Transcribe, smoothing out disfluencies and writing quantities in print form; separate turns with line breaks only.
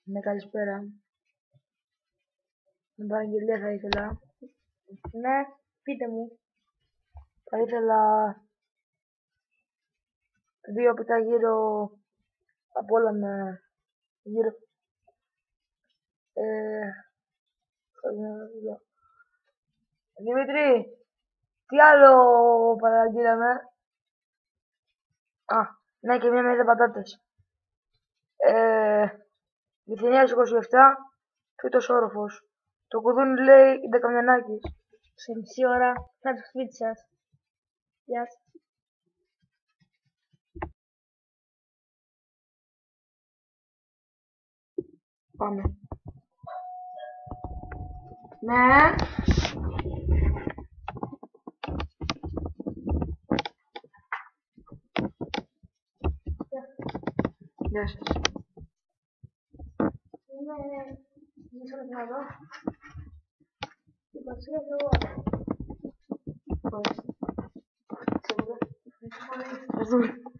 Ναι, καλησπέρα. Με παραγγελία θα ήθελα. Ναι, πείτε μου. Θα ήθελα 2 πιτά γύρω από όλα με γύρω. Δημήτρη, τι άλλο παραγγείλαμε? Α, ναι, και μια μερίδα πατάτες. Λιθινίας 27, τρίτος όροφος. Το κουδούνι λέει Δεκαμιανάκης. Σε μισή ώρα θα έρθει στο σπίτι σας. Γεια σας. Πάμε. Ναι. Γεια σας. Είναι μισό λεπτό. Η παρουσία εγώ. Ευχαριστώ.